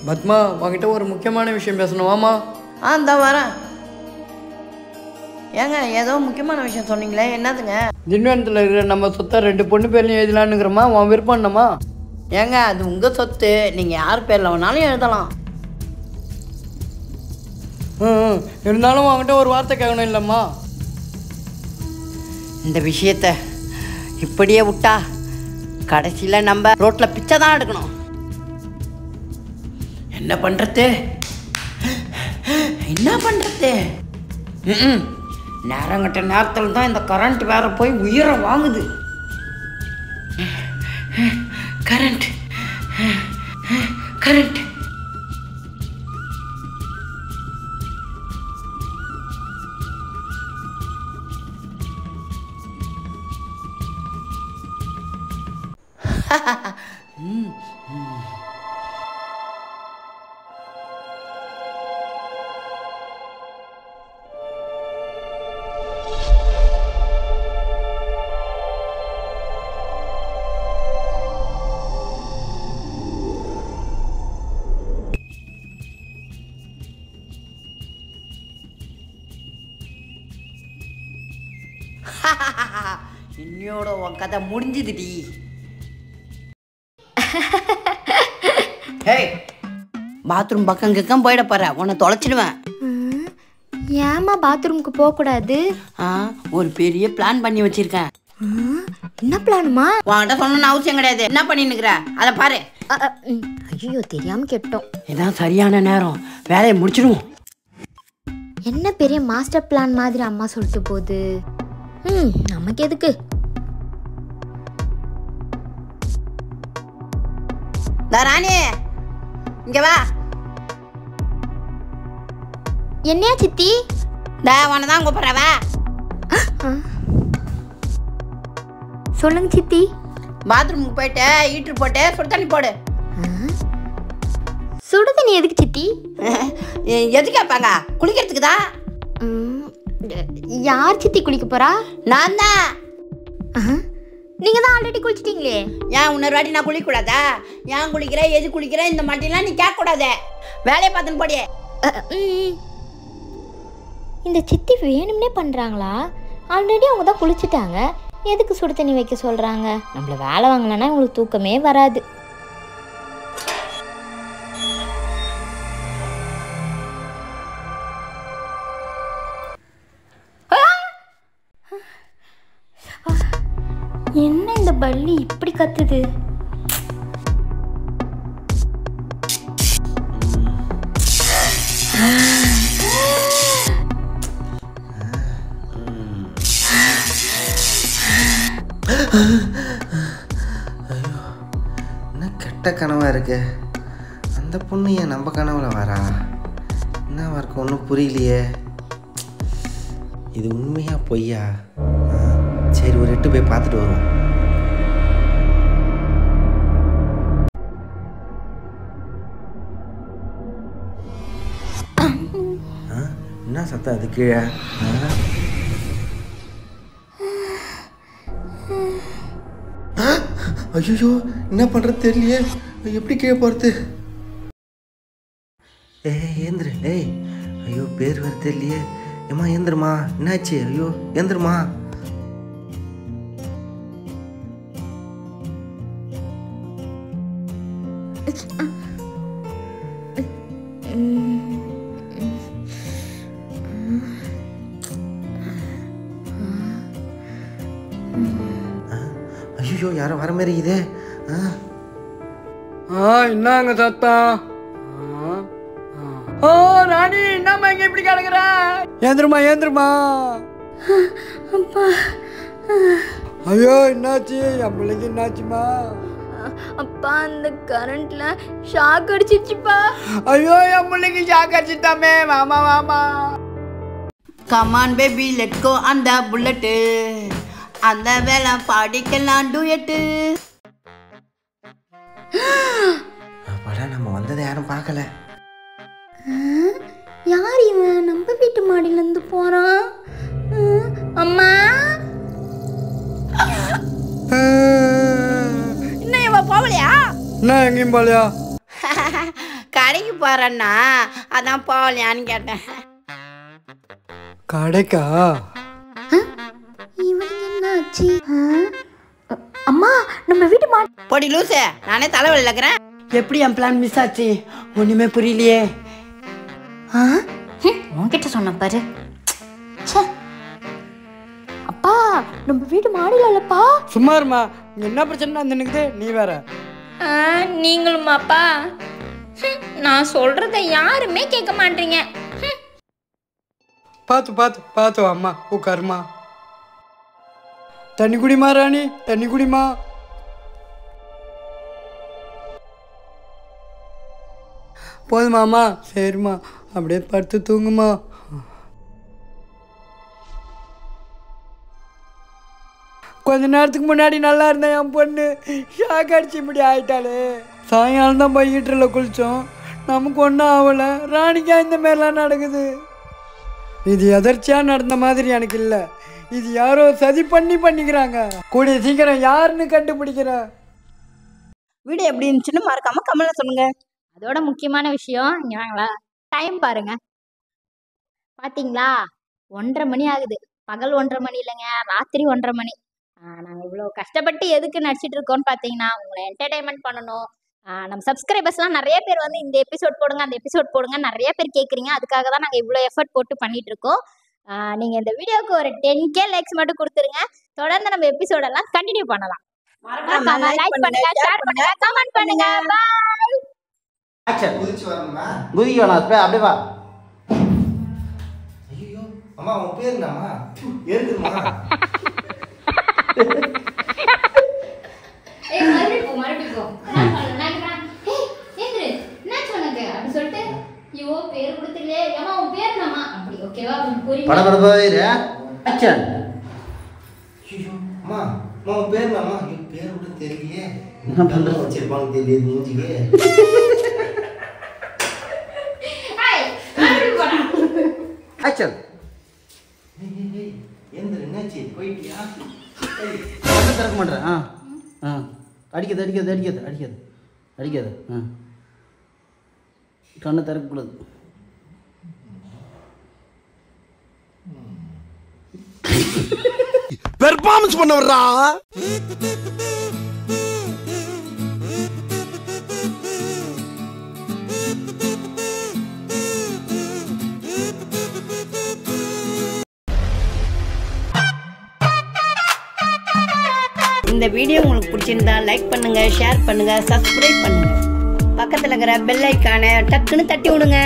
பத்மா, உங்ககிட்ட ஒரு முக்கியமான விஷயம் பேசணும். வாமா. இந்த வரேன். ஏங்க ஏதோ முக்கியமான விஷயம் சொன்னீங்களே, என்னதுங்க? திண்டிவனத்தில் இருக்கிற நம்ம சொத்தை 2 பொண்ணு பேர்லையும் எழுதலான்னுங்கிறமா, உன் விருப்பம் என்னம்மா? ஏங்க அது உங்கள் சொத்து, நீங்கள் யார் பேரில் வேணாலும் எழுதலாம். இருந்தாலும் உங்ககிட்ட ஒரு வார்த்தை கேட்கணும் இல்லைம்மா? இந்த விஷயத்த இப்படியே விட்டா கடைசியில் நம்ம ரோட்டில் பிச்சை தான் எடுக்கணும். என்ன பண்ணுறது? நேரங்கட்ட நேரத்தில் தான் இந்த கரண்ட் வேற போய் உயிரை வாங்குது. கரண்ட் இன்னையோட உன் கதை முடிஞ்சுதுடி. பாத்ரூம் பக்கம் கிக்கம் போயிட போற, உன்னை தொலைச்சிடுவேன். ஏமா பாத்ரூமுக்கு போகக்கூடாது? ஒரு பெரிய பிளான் பண்ணி வச்சிருக்கேன். என்ன பிளானுமா? உன்கிட்ட சொல்லணும்னு அவசியம் கிடையாது. என்ன பண்ணின்னுக்குற அதை பாரு. ஐயோ, தெரியாம கேட்டோம். இதான் சரியான நேரம், வேலையை முடிச்சிடுவோம். என்ன பெரிய மாஸ்டர் பிளான் மாதிரி அம்மா சொல்லிட்டு போகுது. நமக்கு எதுக்கு? ராணி இங்க வா. என்னையா சித்தி? உன்னதான் கூப்பிடுறவா. சொல்லுங்க சித்தி. பாத்ரூமுக்கு போயிட்டு ஹீட்டர் போட்டு சுடு தண்ணி போடு. சுடு தண்ணி எதுக்கு சித்தி? எதுக்கு கேட்பாங்க? குளிக்கிறதுக்கு தான். யார் சித்தி குளிக்க போறா? நான் தான். நீங்க தான் ஆல்ரெடி குளிச்சிட்டீங்களே. ஏன் இன்னொரு வாட்டி நான் குளிக்க கூடாதா? ஏன் குளிக்கிறேன், எது குளிக்கிறேன், இந்த மாட்டிலாம் நீ கேட்க கூடாது. வேலையை பார்த்துன்னு போடியே. இந்த சித்தி வேணும்னே பண்றாங்களா? ஆல்ரெடி அவங்க தான் குளிச்சுட்டாங்க, எதுக்கு சுடு தண்ணி வைக்க சொல்றாங்க? நம்மள வேலை வாங்கலன்னா உங்களுக்கு தூக்கமே வராது. என்ன இந்த பல்லி இப்படி கத்துது? என்ன கெட்ட கனவா இருக்கு. அந்த பொண்ணு ஏன் நம்ம கனவுல வரா? என்ன இருக்கு ஒன்றும் புரியலையே. இது உண்மையா பொய்யா? சரி, ஒரு 8 போய் பார்த்துட்டு வருவோம். என்ன சத்தம் அது கீழே? ஐயோ, என்ன பண்றது தெரியலையே. எப்படி கீழே போறது? ஏந்திரு. ஐயோ, பேர் வேறு தெரியலையே. ஏம்மா ஏந்திரமா, என்னாச்சு? ஐயோ ஏந்திரமா. ஐயோ, யாரோ வர மாதிரி இதே. என்னங்க சத்தம்? ராணி, என்னம்மா இங்க இப்படி கிடக்குற? ஏந்திரமா. ஐயோ, என்னாச்சு? என் பிள்ளைக்கு என்னாச்சுமா? அப்பா, அந்த கரண்ட்ல ஷாக் அடிச்சிச்சுப்பா. ஐயோ, என் பிள்ளைக்கு ஷாக் அடிச்சுட்டாமே. வாமா. கமான் பேபி, லெட் கோ அந்த புல்லட்டு. அந்த வேலை பாடிக்கலாம் டூயட்டு. அப்பாடா, நம்ம வந்ததை யாரும் பார்க்கல. யார் இவன்? நம்ம வீட்டு மாடியில இருந்து போறான். அம்மா, இன்னும் இவ போகலையா? என்ன எங்கேயும் போலையா? கடைக்கு போறேன்னா அதான் போகலையான்னு கேட்டேன். கடைக்கா? இவனுக்கு என்னாச்சு? அம்மா நம்ம வீட்டு பொடி லூசு, நானே தலைவலியில் இருக்கிறேன். எப்படி என் பிளான் மிஸ் ஆச்சு? ஒண்ணுமே புரியலையே. உன்கிட்ட சொன்ன பாரு. அப்பா நம்ம வீட்டு மாடியில் இல்லப்பா. சும்மா இருமா, என்ன பிரச்சனை அந்த நிக்குது, நீ வேற. நீங்களுமாப்பா? நான் சொல்றத யாருமே கேட்க மாட்டீங்க. பார்த்து பார்த்து பார்த்து அம்மா உட்காருமா. தண்ணி குடிமா ராணி, தண்ணி குடிமா. போதுமாம்மா? சரிம்மா, அப்படியே படுத்து தூங்குமா. கொஞ்ச நேரத்துக்கு முன்னாடி நல்லா இருந்தேன் என் பொண்ணு, ஷாக் அடிச்சு இப்படி ஆயிட்டாளே. சாயங்காலம் தான் போய் ஹீட்டரில் குளித்தோம், நமக்கு ஒன்றும் ஆகலை. ராணிக்கா இந்த மாதிரிலாம் நடக்குது. இது எதர்ச்சியாக நடந்த மாதிரி எனக்கு இல்லை, இது யாரோ சதி பண்ணிக்கிறாங்க. கூடிய சீக்கிரம் யாருன்னு கண்டுபிடிக்கிறேன். வீடியோ எப்படி இருந்துச்சுன்னு மறக்காம கமெண்ட்ல சொல்லுங்க. அதோட முக்கியமான விஷயம் இங்க வாங்களா, டைம் பாருங்க. பாத்தீங்களா, 1:30 மணி ஆகுது. பகல் 1:30 மணி இல்லைங்க, ராத்திரி 1:30 மணி. நாங்கள் இவ்வளோ கஷ்டப்பட்டு எதுக்கு நடிச்சிட்டு இருக்கோம்னு பார்த்தீங்கன்னா, உங்களை என்டர்டைன்மெண்ட் பண்ணணும். நம்ம சப்ஸ்கிரைபர்ஸ்லாம் நிறைய பேர் வந்து இந்த எபிசோட் போடுங்க, அந்த எபிசோட் போடுங்க நிறைய பேர் கேட்குறீங்க. அதுக்காக தான் நாங்கள் இவ்வளோ எஃபர்ட் போட்டு பண்ணிட்டு இருக்கோம். நீங்கள் இந்த வீடியோவுக்கு ஒரு 10K லைக்ஸ் மட்டும் கொடுத்துருங்க. தொடர்ந்து நம்ம எபிசோடெல்லாம் கண்டினியூ பண்ணலாம். மறக்காம லைக் பண்ணுங்க, ஷேர் பண்ணுங்க, கமெண்ட் பண்ணுங்க. பாய். குதிச்சு வரணுமா? குதிக்க வேணாம், அப்படியே வா. ஐயோ அம்மா, உன் பேர் என்னம்மா? எழுதுமா. வச்சிருப்பாங்க தெரியுது மூஞ்சிக்கு. ஆக்சன். என்னாச்சு, போயிட்டியா? திறக்க மாட்டேன். அடிக்காது. கண்ணை திறக்கக்கூடாது. பெர்ஃபார்மன்ஸ் பண்ண வர்றா. இந்த வீடியோ உங்களுக்கு பிடிச்சிருந்தா லைக் பண்ணுங்க, ஷேர் பண்ணுங்க, சப்ஸ்கிரைப் பண்ணுங்க. பக்கத்துல இருக்கிற பெல் ஐகானை டக்குன்னு தட்டி விடுங்க.